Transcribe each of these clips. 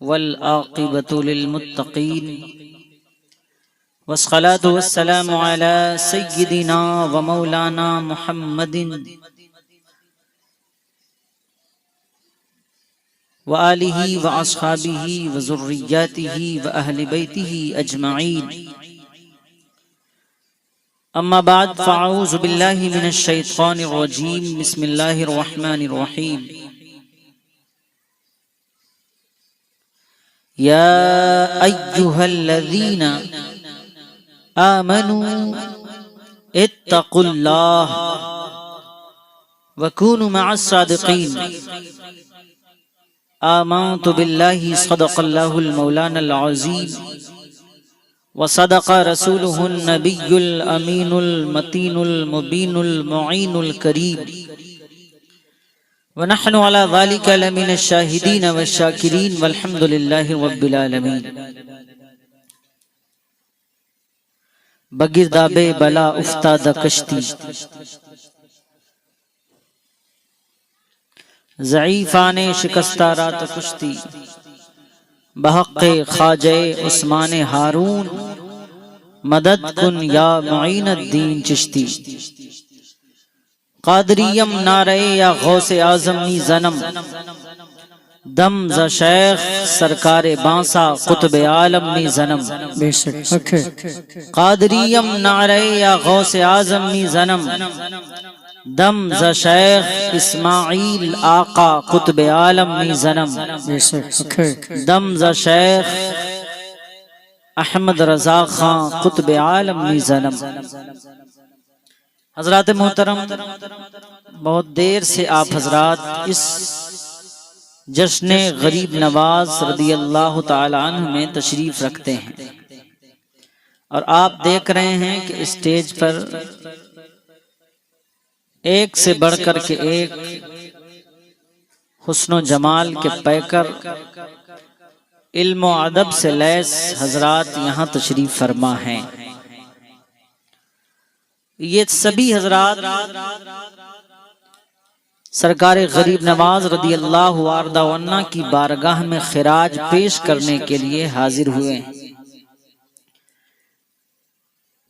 والعاقبۃ للمتقین والصلاة والسلام على سیدنا ومولانا محمد وآلہ واصحابہ وذریاتہ واہل بیتہ اجمعین، اما بعد فاعوذ باللہ من الشیطان الرجیم، بسم اللہ الرحمن الرحیم۔ یا ایہا الذین آمنوا اتقوا اللہ وکونوا مع الصادقین۔ آمنت باللہ صدق اللہ المولانا العظیم وصدق رسولہ النبی الامین المتین المبین المعین الکریم، ونحن على ذلك لمن الشاہدین والشاکرین والحمد للہ رب العالمین۔ بگرداب بلا افتاد کشتی، ضعیفان شکستہ رات کشتی، بحق خواجہ عثمان ہارون مدد کن یا معین الدین چشتی۔ قادریم نعرہ یا غوث اعظم نی زنم، دم ز شیخ سرکار بانسا قطب عالم نی زنم۔ قادریم نعرہ یا غوث اعظم نی زنم، دم ز شیخ اسماعیل آقا قطب عالم نی زنم، دم ز شیخ احمد رضا خان قطب عالم نی زنم۔ حضرات محترم، بہت دیر سے آپ حضرات اس جشن غریب نواز رضی اللہ تعالی عنہ میں تشریف رکھتے ہیں، اور آپ دیکھ رہے ہیں کہ اسٹیج پر ایک سے بڑھ کر کے ایک حسن و جمال کے پیکر، علم و ادب سے لیس حضرات یہاں تشریف فرما ہیں۔ یہ سبھی حضرات سرکار غریب نواز رضی اللہ وارضہ عنہ کی بارگاہ میں خراج پیش کرنے کے لیے حاضر ہوئے ہیں۔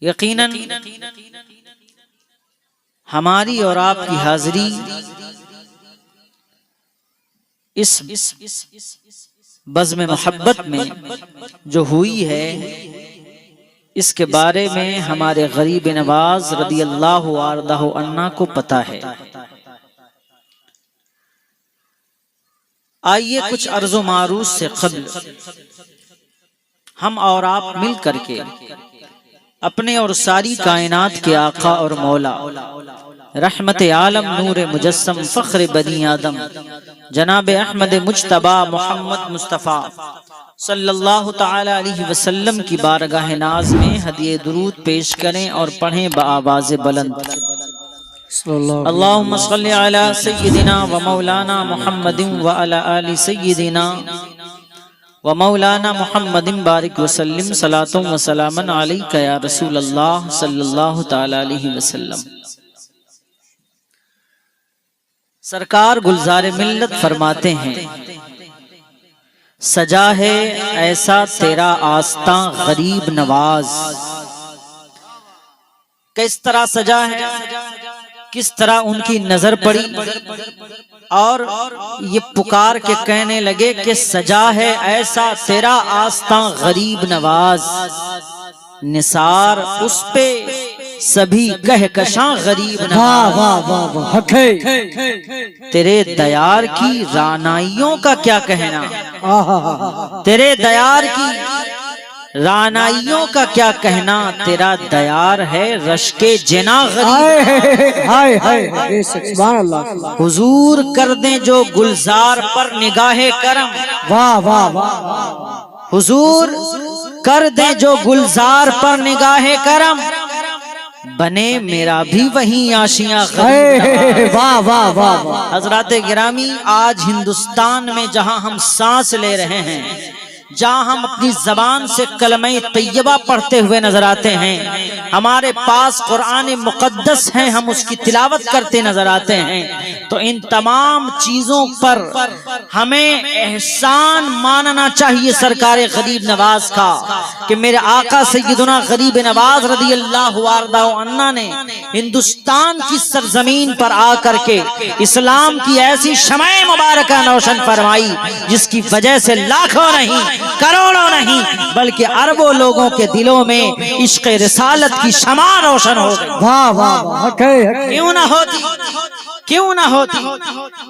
یقیناً ہماری اور آپ کی حاضری اس بزم محبت میں جو ہوئی ہے، اس کے بارے میں ہمارے غریب نواز رضی اللہ وارضہ عنہ کو پتہ ہے۔ آئیے کچھ عرض و معروض سے قبل ہم اور آپ مل کر کے اپنے اور ساری کائنات کے آقا اور مولا، رحمت عالم نور مجسم فخر بنی آدم جناب احمد مجتبی محمد مصطفیٰ صلی اللہ تعالی علیہ وسلم کی بارگاہ ناز میں ہدیہ درود پیش کریں اور پڑھیں بآواز بلند۔ اللہم صلی علی سیدنا و مولانا محمد وعلی آل سیدنا و مولانا محمد بارک وسلم، صلاۃ و سلاما علیک یا رسول اللہ صلی اللہ تعالی علیہ وسلم۔ سرکار گلزار ملت فرماتے ہیں، سجا ہے ایسا تیرا آستاں غریب نواز۔ کس طرح سجا ہے، کس طرح ان کی نظر پڑی اور یہ پکار کے کہنے لگے کہ سجا ہے ایسا تیرا آستاں غریب نواز، نثار اس پہ سبھی کہکشاں غریب نواز۔ تیرے دیار کی رعنائیوں کا کیا کہنا، تیرے دیار کی رعنائیوں کا کیا کہنا، تیرا دیار ہے رشک جنا غریب۔ حضور کر دیں جو گلزار پر نگاہ کرم، حضور کر دیں جو گلزار پر نگاہ کرم، بنے میرا بھی وہیں آشیاں غریب۔ حضرات گرامی، آج ہندوستان میں جہاں ہم سانس لے رہے ہیں، جہاں ہم اپنی زبان سے کلمہ طیبہ پڑھتے ہوئے نظر آتے ہیں، ہمارے پاس قرآن مقدس ہے، ہم اس کی تلاوت کرتے نظر آتے ہیں، تو ان تمام چیزوں پر ہمیں احسان ماننا چاہیے سرکار غریب نواز کا کہ میرے آقا سیدنا غریب نواز رضی اللہ عنہ نے ہندوستان کی سرزمین پر آ کر کے اسلام کی ایسی شمع مبارکہ روشن فرمائی جس کی وجہ سے لاکھوں نہیں، کروڑوں نہیں، بلکہ اربوں لوگوں کے دلوں میں عشق رسالت کی شمع روشن ہو گئی۔ واہ واہ واہ، کیوں نہ ہوتی، کیوں نہ ہوتی؟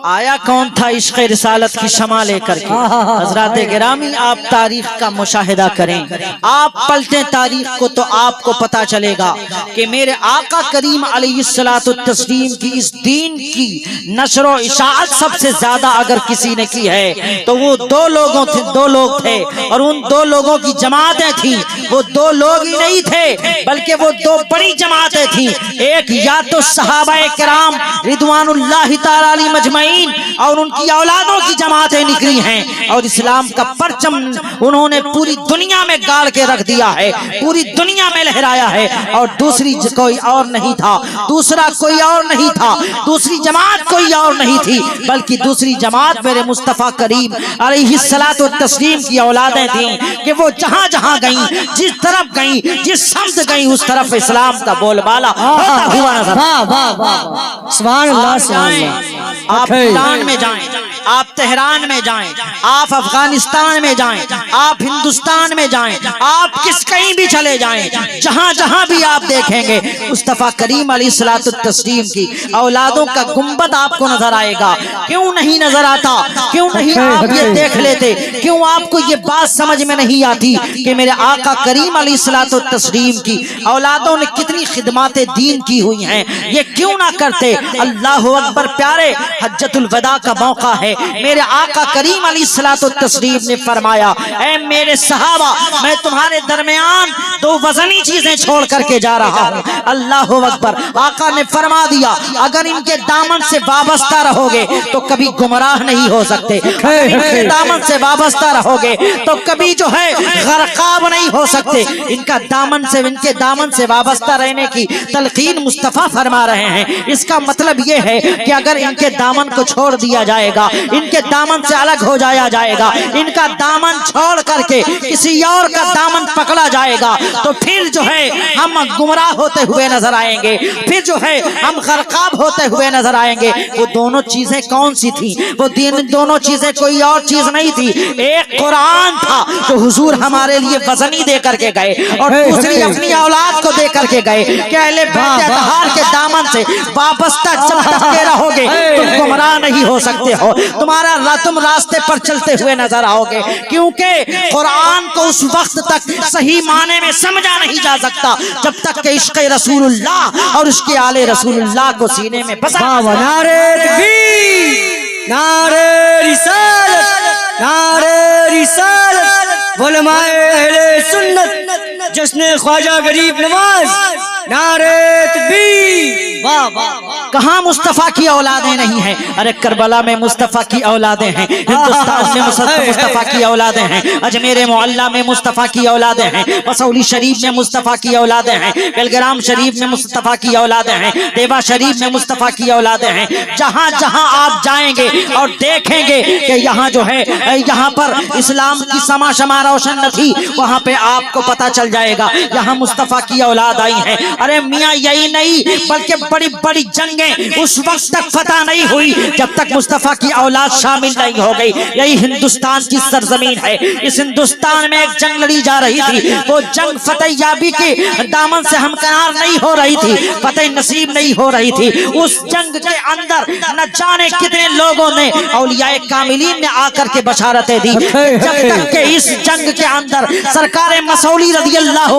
آیا کون تھا عشق رسالت کی شمع لے کر کے؟ حضرات گرامی، آپ تاریخ کا مشاہدہ کریں، آپ پلٹیں تاریخ کو تو آپ کو پتا چلے گا کہ میرے آقا کریم علیہ الصلوۃ والتسلیم کی اس دین کی نشر و اشاعت سب سے زیادہ اگر کسی نے کی ہے تو وہ دو لوگ تھے، اور ان دو لوگوں کی جماعتیں تھیں۔ وہ دو لوگ ہی نہیں تھے بلکہ وہ دو بڑی جماعتیں تھیں۔ ایک یا تو صحابہ کرام رضوان اللہ تعالی علی مجمعین اور ان کی اولادوں کی جماعتیں نکلی ہیں، اور اسلام کا پرچم انہوں نے پوری دنیا میں گاڑ کے رکھ دیا ہے، پوری دنیا میں لہرایا ہے، اور دوسری کوئی اور نہیں تھا، دوسرا کوئی اور نہیں تھا، دوسری جماعت کوئی اور نہیں تھی، بلکہ دوسری جماعت میرے مصطفیٰ کریم علیہ الصلوۃ والتسلیم کی اولادیں تھیں کہ وہ جہاں جہاں گئیں، جس طرف گئیں، جس سمت گئیں، اس طرف اسلام کا بول بالا ہوتا ہوا نظر۔ سبحان اللہ، آپ ایران میں جائیں، آپ تہران میں جائیں، آپ افغانستان میں جائیں، آپ ہندوستان میں جائیں، آپ کہیں بھی چلے جائیں، جہاں جہاں بھی آپ دیکھیں گے مصطفیٰ کریم علیہ الصلوۃ والتسلیم کی اولادوں کا گنبد آپ کو نظر آئے گا۔ کیوں نہیں نظر آتا؟ کیوں نہیں آپ یہ دیکھ لیتے؟ کیوں آپ کو یہ بات سمجھ میں نہیں آتی کہ میرے آقا کریم علیہ الصلوۃ والتسلیم کی اولادوں نے کتنی خدمات دین کی ہوئی ہیں؟ یہ کیوں نہ کرتے؟ اللہ اکبر پیارے، حجۃ الوداع کا موقع ہے، میرے آقا کریم علیہ الصلوۃ والتسلیم نے فرمایا، اے میرے صحابہ، میں تمہارے درمیان دو وزنی چیزیں چھوڑ کر کے جا رہا ہوں۔ اللہ اکبر، آقا نے فرما دیا اگر ان کے دامن سے وابستہ رہو گے تو کبھی گمراہ نہیں ہو سکتے، اگر ان کے دامن سے وابستہ رہو گے تو کبھی جو ہے غرقاب نہیں ہو سکتے۔ ان کے دامن سے وابستہ رہنے کی تلقین مصطفیٰ فرما رہے ہیں۔ اس کا مطلب یہ ہے کہ اگر ان کے دامن کو چھوڑ دیا جائے گا، ان کے دامن سے الگ ہو جایا جائے گا، ان کا دامن چھوڑ کر کے کسی اور کا دامن پکڑا جائے گا تو پھر جو ہے ہم گمراہ ہوتے ہوئے نظر آئیں گے، پھر جو ہے ہم غرقاب ہوتے ہوئے نظر آئیں گے۔ وہ دونوں چیزیں کون سی تھیں؟ وہ دونوں چیزیں کوئی اور چیز نہیں تھی۔ ایک قرآن تھا جو حضور ہمارے لیے وزنی دے کر کے گئے، اور دوسری اپنی اولاد کو دے کر کے گئے کہ اہل بیت اطہار کے دامن سے وابستہ جب تک کے رہو گے تم گمراہ نہیں ہو سکتے ہو، تم راستے پر چلتے ہوئے نظر آؤ گے، کیونکہ قرآن کو اس وقت تک صحیح معنی میں سمجھا نہیں جا سکتا جب تک کہ عشق رسول اللہ اور اس کے آل رسول اللہ کو سینے میں بسا۔ نعرہ تکبیر، نعرہ رسالت، نعرہ رسالت، علماء اہل سنت، جشن خواجہ غریب نواز، نعرہ تکبیر۔ واہ واہ، کہاں مصطفیٰ کی اولادیں نہیں ہیں؟ ارے کربلا میں مصطفیٰ کی اولادیں ہیں، ہندوستان میں مصطفیٰ کی اولادیں ہیں، اجمیر معلیٰ میں مصطفیٰ کی اولادیں ہیں، مسولی شریف میں مصطفیٰ کی اولادیں ہیں، بلگرام شریف میں مصطفیٰ کی اولادیں ہیں، دیوا شریف میں مصطفیٰ کی اولادیں ہیں۔ جہاں جہاں آپ جائیں گے اور دیکھیں گے کہ یہاں جو ہے یہاں پر اسلام کی شمع روشن نہ تھی، وہاں پہ آپ کو پتا چل جائے گا یہاں مصطفیٰ کی اولاد آئی ہیں۔ ارے میاں یہی نہیں بلکہ بڑی بڑی جنگیں اس وقت تک فتح نہیں ہوئی جب تک مصطفیٰ کی اولاد شامل نہیں ہو گئی۔ یہی ہندوستان کی سرزمین ہے، اس ہندوستان میں ایک جنگ لڑی جا رہی تھی، وہ جنگ فتح یابی کے دامن سے ہمکنار نہیں ہو رہی تھی، فتح نصیب نہیں ہو رہی تھی۔ اس جنگ کے اندر نہ جانے کتنے لوگوں نے اولیاء کاملین نے آ کر کے بشارتیں دی، جب تک کہ اس جنگ کے اندر سرکار مسولی رضی اللہ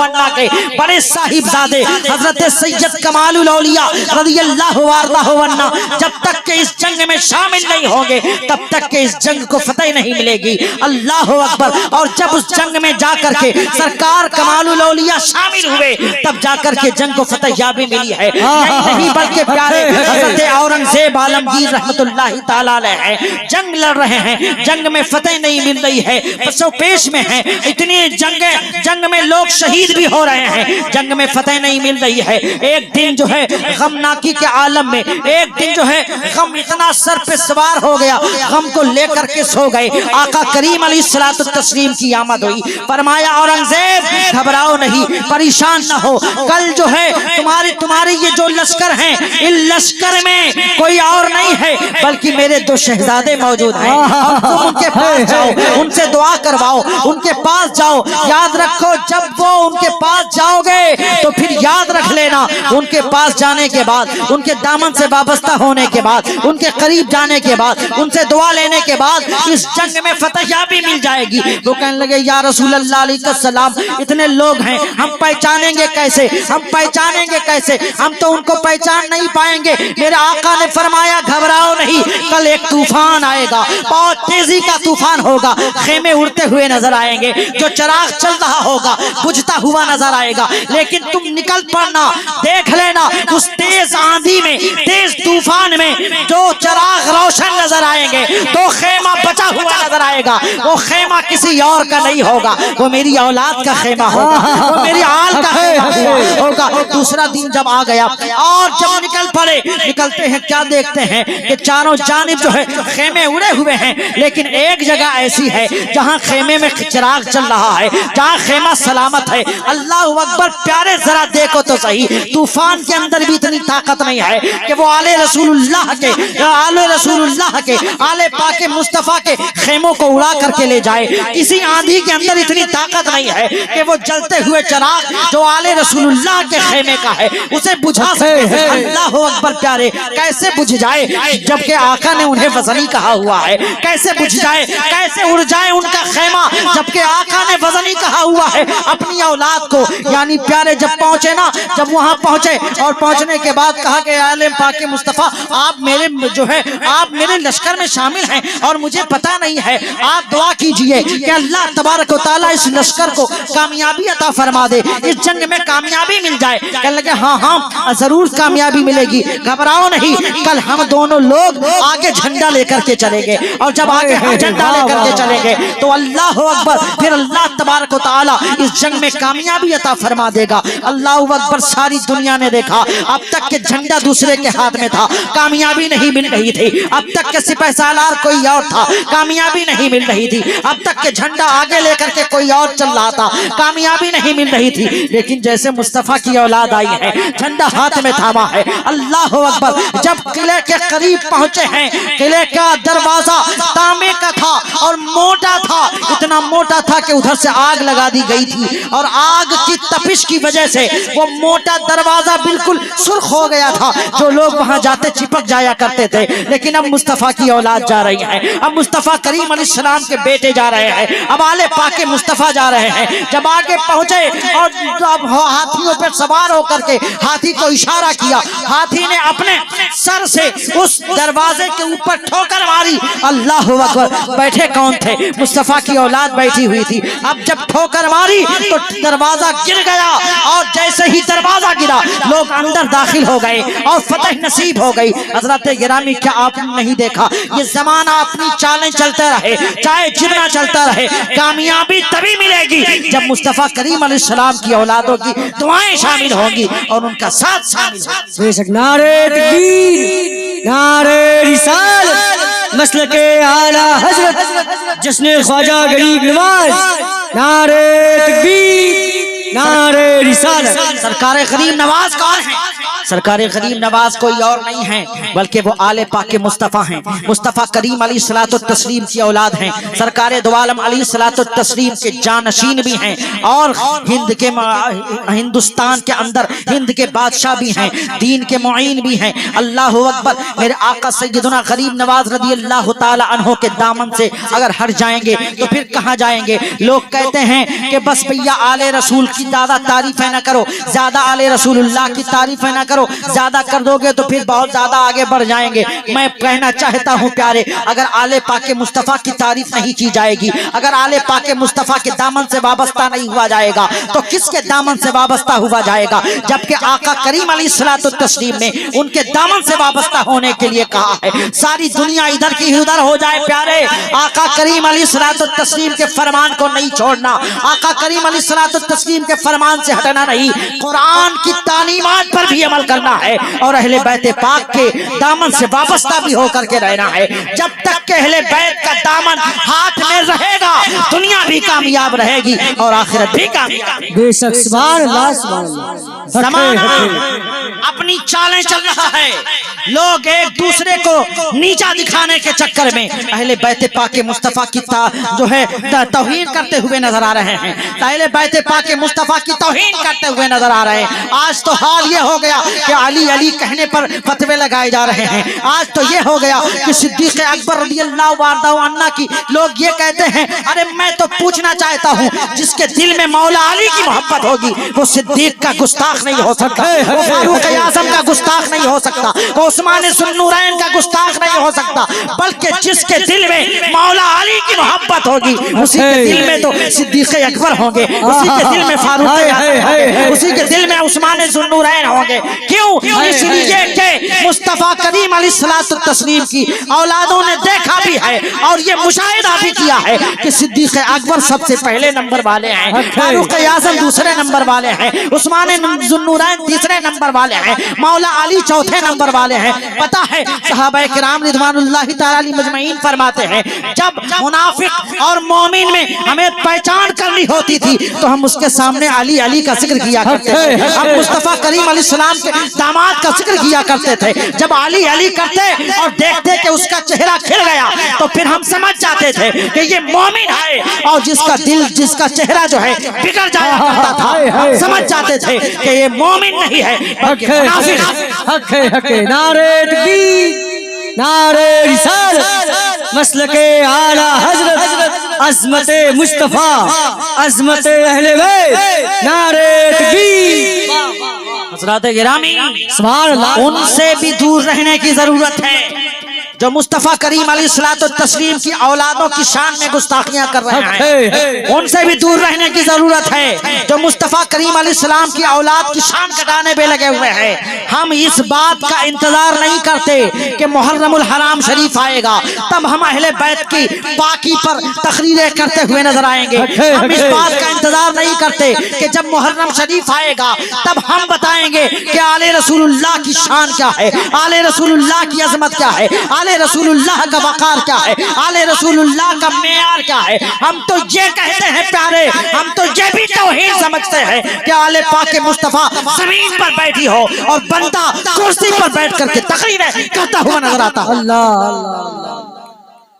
عنہ کے بڑے صاحبزادے حضرت سید کمال الاولیاء رضی اللہ وارضہ ورنہ جب تک کہ اس جنگ میں شامل نہیں ہوں گے تب تک کہ اس جنگ کو فتح نہیں ملے گی۔ اللہ اکبر۔ اور جب اس جنگ میں جا کر کے سرکار کمال الاولیاء شامل ہوئے تب جا کر کے جنگ کو فتح یابی ملی ہے۔ نہیں بلکہ پیارے حضرت اورنگزیب عالمگیر رحمت اللہ تعالیٰ علیہ ہیں، جنگ لڑ رہے ہیں، جنگ میں فتح نہیں مل رہی ہے، پسو پیش میں ہیں، اتنی جنگ میں لوگ شہید بھی ہو رہے ہیں، جنگ میں فتح نہیں مل رہی ہے۔ ایک دن جو ہے غمناکی کے عالم میں ایک دن جو ہے غم اتنا سر پہ سوار ہو گیا، غم کو لے کر کے سو گئے۔ آقا کریم علیہ الصلوۃ والتسلیم کی آمد ہوئی، فرمایا اورنگزیب گھبراؤ نہیں، پریشان نہ ہو، کل جو ہے تمہارے یہ جو لشکر ہیں ان لشکر میں کوئی اور نہیں ہے بلکہ میرے دو شہزادے موجود ہیں، تم ان کے پاس جاؤ، ان سے دعا کرواؤ، ان کے پاس جاؤ۔ یاد رکھو جب وہ ان کے پاس جاؤ گے تو پھر یاد رکھ لینا ان کے پاس جانے کے بعد، ان کے دامن سے وابستہ ہونے کے بعد، ان کے قریب جانے کے بعد، ان سے دعا لینے کے بعد اس جنگ میں فتح یابی مل جائے گی۔ وہ کہنے لگے یا رسول اللہ علیہ السلام اتنے لوگ ہیں، ہم پہچانیں گے کیسے، ہم پہچانیں گے کیسے، ہم تو ان کو پہچان نہیں پائیں گے۔ میرے آقا نے فرمایا گھبراؤ نہیں، کل ایک طوفان آئے گا، بہت تیزی کا طوفان ہوگا، خیمے اڑتے ہوئے نظر آئیں گے، جو چراغ چل رہا ہوگا بجھتا ہوا نظر آئے گا، لیکن تم نکل پڑنا، دیکھ لینا اس تیز آندھی میں، تیز طوفان میں جو چراغ روشن نظر آئیں گے تو خیمہ بچا ہوا نظر آئے گا، وہ خیمہ کسی اور کا نہیں ہوگا، وہ میری اولاد کا خیمہ ہوگا، وہ میری آل کا خیمہ ہوگا۔ دوسرا دن جب آ گیا اور جب نکل پڑے، نکلتے ہیں کیا دیکھتے ہیں کہ چاروں جانب جو ہے خیمے اڑے ہوئے ہیں، لیکن ایک جگہ ایسی ہے جہاں خیمے میں چراغ چل رہا ہے، جہاں خیمہ سلامت ہے۔ اللہ اکبر پیارے ذرا دیکھو تو صحیح، طوفان کے اندر بھی اتنی طاقت نہیں ہے کہ وہ آل رسول اللہ کے آل پاک مصطفیٰ کے خیموں کو اڑا کر کے لے جائے، کسی آندھی کے اندر اتنی طاقت نہیں ہے کہ وہ جلتے ہوئے چراغ جو آل رسول اللہ کے خیمے کا ہے اسے بجھا سکے۔ اللہ اکبر پیارے، کیسے بجھ جائے جبکہ آقا نے انہیں وزنی کہا ہوا ہے، کیسے بجھ جائے، کیسے اڑ جائے ان کا خیمہ جبکہ آقا نے وزنی کہا ہوا ہے اپنی اولاد کو۔ یعنی پیارے جب پہنچے نا، جب وہاں پہنچے اور پہنچنے کے بعد کہا کہ آل پاک مصطفیٰ آپ میرے لشکر میں شامل ہیں اور مجھے پتا نہیں ہے، آپ دعا کیجئے کہ اللہ تبارک و تعالیٰ اس لشکر کو کامیابی عطا فرما دے، اس جنگ میں کامیابی مل جائے۔ کہنے لگے ہاں ضرور کامیابی ملے گی، گھبراؤ نہیں، کل ہم دونوں لوگ آگے جھنڈا لے کر کے چلیں گے، اور جب آگے ہم جھنڈا لے کر کے چلیں گے تو اللہ اکبر پھر اللہ تبارک و تعالیٰ اس جنگ میں کامیابی عطا فرما دے گا۔ اللہ اکبر ساری دنیا نے دیکھا، اب تک کہ جھنڈا دوسرے کے ہاتھ میں تھا، کامیابی نہیں مل رہی تھی، اب تک کہ سپہ سالار کوئی اور تھا، کامیابی نہیں مل رہی تھی، اب تک کہ جھنڈا آگے لے کر کے کوئی اور چل رہا تھا، کامیابی نہیں مل رہی تھی، لیکن جیسے مصطفیٰ کی اولاد آئی ہے، جھنڈا ہاتھ میں تھاما ہے۔ اللہ اکبر جب قلعے کے قریب پہنچے ہیں، قلعے کا دروازہ تانبے کا تھا اور موٹا تھا، اتنا موٹا تھا کہ ادھر سے آگ لگا دی گئی تھی، اور آگ کی تپش کی وجہ سے وہ موٹا دروازہ بالکل سرخ ہو گیا تھا، جو لوگ وہاں جاتے چپک جایا کرتے تھے۔ لیکن اب مصطفیٰ کی اولاد جا رہی ہے، اب مصطفیٰ کریم علیہ السلام کے بیٹے جا رہے ہیں، اب آل پاک مصطفیٰ جا رہے ہیں۔ جب آگے پہنچے اور ہاتھیوں پر سوار ہو کر کے ہاتھی کو اشارہ کیا، ہاتھی نے اپنے سر سے اس دروازے کے اوپر ٹھوکر ماری۔ اللہ اکبر، بیٹھے کون تھے؟ مصطفیٰ کی اولاد بیٹھی ہوئی تھی۔ اب جب ٹھوکر ماری تو دروازہ گر گیا، اور جیسے ہی دروازہ گرا لوگ اندر داخل ہو گئے اور فتح نصیب ہو گئی۔ حضرت گرامی کیا آپ نے نہیں دیکھا یہ زمانہ اپنی چالیں چلتے رہے، چاہے جتنا چلتا رہے، کامیابی تبھی ملے گی جب مصطفیٰ کریم علیہ السلام کی اولادوں کی دعائیں شامل ہوں گی اور ان کا ساتھ شامل ہوگا۔ بے شک نعرہ تکبیر، نعرہ رسالت، مسلک اعلی حضرت جشن خواجہ غریب نواز، نعرہ تکبیر، نعرہ رسالت۔ سرکار غریب نواز کون ہے؟ سرکار غریب نواز کوئی اور نہیں ہے بلکہ وہ آل پاک مصطفیٰ ہیں، مصطفیٰ کریم علیہ الصلوۃ والتسلیم کی اولاد ہیں، سرکار دو عالم علیہ الصلوۃ والتسلیم کے جانشین بھی ہیں، اور ہندوستان کے اندر ہند کے بادشاہ بھی ہیں، دین کے معین بھی ہیں۔ اللہ اکبر، میرے آقا سیدنا غریب نواز رضی اللہ تعالی عنہ کے دامن سے اگر ہٹ جائیں گے تو پھر کہاں جائیں گے؟ لوگ کہتے ہیں کہ بس بھیا آل رسول کی زیادہ تعریفیں نہ کرو، زیادہ آل رسول اللہ کی تعریفیں نہ کرو, زیادہ کر دو گے تو پھر بہت زیادہ آگے بڑھ جائیں گے. میں کہنا چاہتا ہوں پیارے, اگر آل پاک مصطفیٰ کی تعریف نہیں کی جائے گی, اگر آل پاک مصطفیٰ کے دامن سے وابستہ نہیں ہوا جائے گا تو کس کے دامن سے وابستہ ہوا جائے گا؟ جبکہ آقا کریم علیہ الصلوۃ والتسلیم نے ان کے دامن سے وابستہ ہونے کے لیے کہا ہے. ساری دنیا ادھر کی ادھر ہو جائے پیارے, آقا کریم علیہ الصلوۃ والتسلیم کے فرمان کو نہیں چھوڑنا, آقا کریم علیہ الصلوۃ والتسلیم کے فرمان سے ہٹنا نہیں, قرآن کی تعلیمات پر بھی عمل کرنا ہے اور اہل بیت پاک کے دامن سے وابستہ بھی ہو کر کے رہنا ہے. جب تک کہ اہل بیت کا دامن ہاتھ میں رہے گا دنیا بھی کامیاب رہے گی اور آخرت بھی کامیاب. بے شک سبحان اللہ سبحان اللہ. زمانہ اپنی چالیں چل رہا ہے, لوگ ایک دوسرے کو نیچا دکھانے کے چکر میں اہل بیت پاک مصطفیٰ کی جو ہے توہین کرتے ہوئے نظر آ رہے ہیں, اہل بیت پاک مصطفیٰ کی توہین کرتے ہوئے نظر آ رہے ہیں. آج تو حال یہ ہو گیا کہ علی علی کہنے پر فتوے لگائے جا رہے ہیں. آج تو یہ ہو گیا کہ صدیق اکبر رضی اللہ عنہ کی لوگ یہ کہتے ہیں, ارے میں تو پوچھنا چاہتا ہوں جس کے دل میں مولا علی کی محبت ہوگی وہ صدیق کا گستاخ نہیں ہو سکتا, وہ فاروق اعظم کا گستاخ نہیں ہو سکتا, وہ عثمان ذوالنورین کا گستاخ نہیں ہو سکتا, بلکہ جس کے دل میں مولا علی کی محبت ہوگی اسی کے دل میں تو صدیق اکبر ہوں گے, اسی کے دل میں فاروق اعظم ہوں گے, اسی کے دل میں عثمان ذوالنورین ہوں گے. کیوں؟ اس لیے کہ مصطفیٰ کریم علیہ الصلوۃ والتسلیم کی اولادوں نے دیکھا بھی ہے اور یہ مشاہدہ بھی کیا ہے کہ صدیق اکبر سب سے پہلے نمبر والے ہیں, فاروق اعظم دوسرے نمبر والے ہیں, عثمان ذوالنورین تیسرے نمبر والے ہیں, مولا علی چوتھے نمبر والے ہیں. پتہ ہے صحابہ کرام رضوان اللہ تعالی علیہ مجمعین فرماتے ہیں جب منافق اور مومن میں ہمیں پہچان کرنی ہوتی تھی تو ہم اس کے سامنے علی علی کا ذکر کیا کرتے تھے, ہم مصطفیٰ کریم علیہ السلام کے داماد کا ذکر کیا کرتے تھے. جب علی علی کرتے اور دیکھتے کہ اس کا چہرہ کھل گیا تو پھر ہم سمجھ جاتے تھے کہ یہ مومن ہے, اور جس کا دل جس کا چہرہ جو ہے بگڑ جایا کرتا تھا سمجھ جاتے تھے کہ یہ مومن نہیں ہے بلکہ منافق. حق ہے حق ہے. نعرہ تکبیر, نعرہ رسالت, مسلک اعلی حضرت, عظمت مصطفیٰ, عظمت اہل بیت, نعرہ تکبیر. حضرات گرامی سبحان اللہ. ان سے بھی دور رہنے کی ضرورت ہے جو مصطفیٰ کریم علیہ الصلوۃ والتسلیم کی اولادوں کی شان میں گستاخیاں کر رہے ہیں, ان سے بھی دور رہنے کی ضرورت ہے جو مصطفیٰ کریم علیہ السلام کی اولاد کی شان کٹانے پہ لگے ہوئے ہیں. ہم اس بات کا انتظار نہیں کرتے کہ محرم الحرام شریف آئے گا تب ہم اہل بیت کی پاکی پر تقریریں کرتے ہوئے نظر آئیں گے. ہم اس بات کا انتظار نہیں کرتے کہ جب محرم شریف آئے گا تب ہم بتائیں گے کہ آل رسول اللہ کی شان کیا ہے, آل رسول اللہ کی عظمت کیا ہے, آل رسول اللہ کا وقار کیا ہے, آل رسول اللہ کا معیار کیا ہے. ہم تو یہ کہتے ہیں پیارے, ہم تو یہ بھی توہین سمجھتے ہیں کہ آل پاک مصطفیٰ زمین پر بیٹھی ہو اور بندہ کرسی پر بیٹھ کر کے تقریریں کرتا ہوا نظر آتا. اللہ اللہ.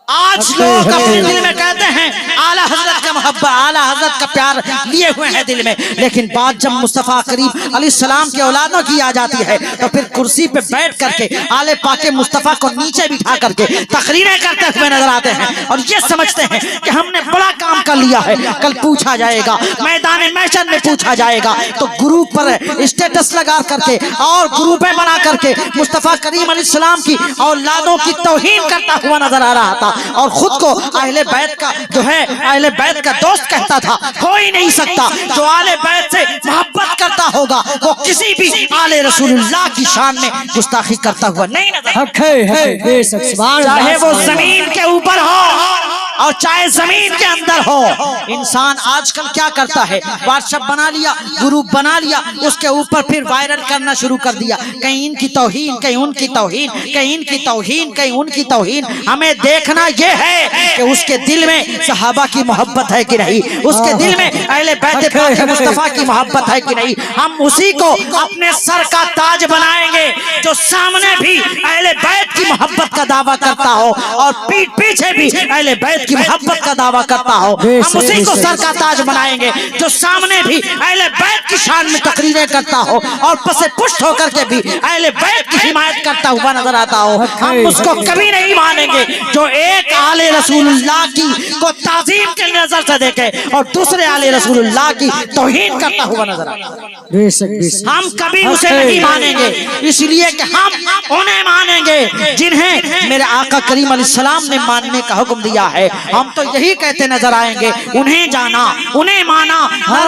آج لوگ اپنے دل میں کہتے ہیں اعلی حضرت کا محبت, اعلی حضرت کا پیار لیے ہوئے ہیں دل میں, لیکن بات جب مصطفیٰ کریم علیہ السلام کے اولادوں کی آ جاتی ہے تو پھر کرسی پہ بیٹھ کر کے آل پاک مصطفیٰ کو نیچے بٹھا کر کے تقریریں کرتے ہوئے نظر آتے ہیں اور یہ سمجھتے ہیں کہ ہم نے بڑا کام کر لیا ہے. کل پوچھا جائے گا, میدان محشر میں پوچھا جائے گا تو گروپ پر اسٹیٹس لگا کر کے اور گروپیں بنا کر کے مصطفیٰ کریم علیہ السلام کی اولادوں کی توہین کرتا ہوا نظر آ رہا تھا اور خود کو اہل بیت کا جو ہے اہل بیت کا دوست کہتا تھا. کوئی نہیں سکتا جو اہل بیت سے محبت کرتا ہوگا وہ کسی بھی آل رسول اللہ کی شان میں گستاخی کرتا ہوا نہیں نظر. حق ہے حق ہے. بے شک سبحان اللہ. چاہے وہ زمین کے اوپر ہو اور چاہے زمین کے اندر ہو. انسان آج کل کیا کرتا ہے, واٹس ایپ بنا لیا, گروپ بنا لیا, اس کے اوپر پھر وائرل کرنا شروع کر دیا, کہیں ان کی توہین, کہیں ان کی توہین, کہیں ان کی توہین, کہیں ان کی توہین. ہمیں دیکھنا یہ ہے کہ اس کے دل میں صحابہ کی محبت ہے کہ نہیں, اس کے دل میں اہل بیت پاک مصطفیٰ کی محبت ہے کہ نہیں. ہم اسی کو اپنے سر کا تاج بنائیں گے جو جو سامنے بھی اہل بیت کی محبت کا دعویٰ کرتا ہو اور پیٹ پیچھے بھی اہل بیت کی محبت کا دعویٰ کرتا ہو، ہم اسی کو سر کا تاج بنائیں گے۔ جو سامنے بھی اہل بیت کی شان میں تقریریں کرتا ہو اور پس پشت ہو کر کے بھی اہل بیت کی حمایت کرتا ہوا نظر آتا ہو، ہم اس کو کبھی نہیں مانیں گے۔ جو ایک آل رسول اللہ کی کو تعظیم کے نظر سے دیکھے اور دوسرے آل رسول اللہ کی توہین کرتا ہوا نظر آتا ہے، ہم کبھی اسے نہیں مانیں گے، اس لیے کہ ہم انہیں مانیں گے جنہیں میرے آقا کریم علیہ السلام نے ماننے کا حکم دیا ہے۔ ہم تو یہی کہتے نظر آئیں گے، انہیں جانا، انہیں مانا،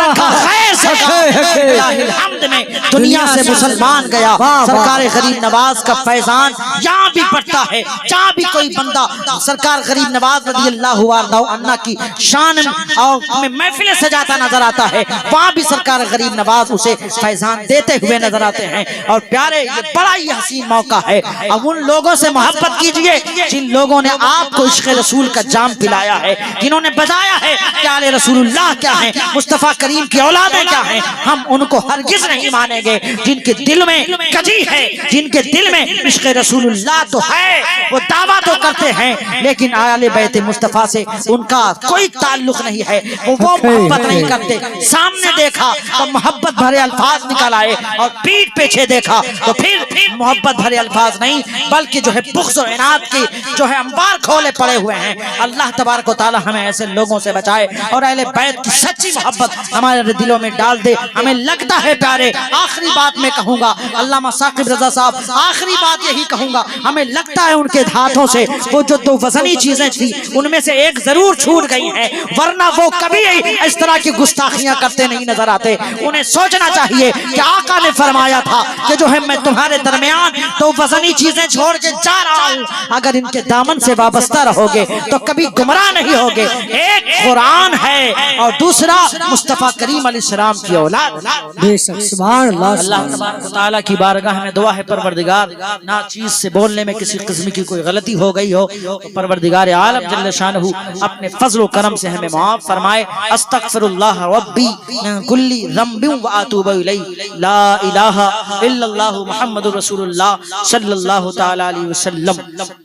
رکھا خیر سے الحمد میں دنیا سے مسلمان گیا۔ سرکار غریب نواز کا فیضان یہاں بھی پڑتا ہے، جہاں بھی کوئی بندہ سرکار غریب نواز رضی اللہ عنہ کی شان اور محفلیں سجاتا نظر آتا ہے، وہاں بھی سرکار غریب نواز اسے فیضان دیتے ہوئے نظر آتے ہیں۔ اور پیارے، یہ بڑا ہی حسین موقع ہے، اب ان لوگوں سے محبت کیجئے جن لوگوں نے آپ کو عشق رسول کا جام پلایا ہے، جنہوں نے بتایا ہے کہ آل رسول اللہ کیا ہیں، مصطفیٰ کریم کی اولادیں کیا ہیں۔ ہم ان کو ہرگز نہیں مانیں گے جن کے دل میں کجی ہے، جن کے دل میں عشق رسول اللہ تو ہے، وہ دعویٰ تو کرتے ہیں لیکن آل بیت مصطفیٰ سے ان کا کوئی تعلق نہیں ہے، وہ محبت نہیں کرتے۔ سامنے دیکھا تو محبت بھرے الفاظ نکل آئے اور پیٹ پیچھے دیکھا تو پھر محبت بھرے الفاظ نہیں بلکہ جو ہے بغض و عناد کی جو ہے انبار کھولے پڑے ہوئے ہیں۔ اللہ تبارک و تعالی ہمیں ایسے لوگوں سے بچائے اور اہل بیت کی سچی محبت ہمارے دلوں میں ڈال دے۔ ہمیں لگتا ہے پیارے، آخری بات میں کہوں گا، علامہ ثاقب رضا صاحب، آخری بات یہی کہوں گا، ہمیں لگتا ہے ان کے ہاتھوں سے وہ جو دو وزنی چیزیں تھی ان میں سے ایک ضرور چھوٹ گئی ہیں، ورنہ وہ کبھی اس طرح کی گستاخیاں کرتے نہیں نظر آتے۔ انہیں سوچنا چاہیے کہ آقا نے فرمایا تھا کہ جو ہے میں تمہارے درمیان دو وزنی چیزیں چھوڑ کے جا رہا ہوں، اگر ان کے دامن سے وابستہ رہو گے تو کبھی گمراہ نہیں ہوگے۔ ایک قرآن ہے اور دوسرا مصطفیٰ کریم علیہ السلام کی اولاد۔ سبحان اللہ۔ اللہ تبارک و تعالیٰ کی بارگاہ میں دعا ہے، پروردگار ناچیز سے بولنے میں کسی قسم کی کوئی غلطی ہو گئی ہو تو پروردگار عالم جل شانہ اپنے فضل و کرم سے ہمیں معاف فرمائے۔ استغفر اللہ ربی من کل ذنب واتوب الیہ، لا الہ الا اللہ محمد رسول اللہ صلی اللہ تعالی علیہ وسلم۔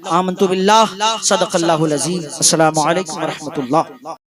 آمنت باللہ، صدق اللہ العظیم۔ السلام علیکم ورحمۃ اللہ۔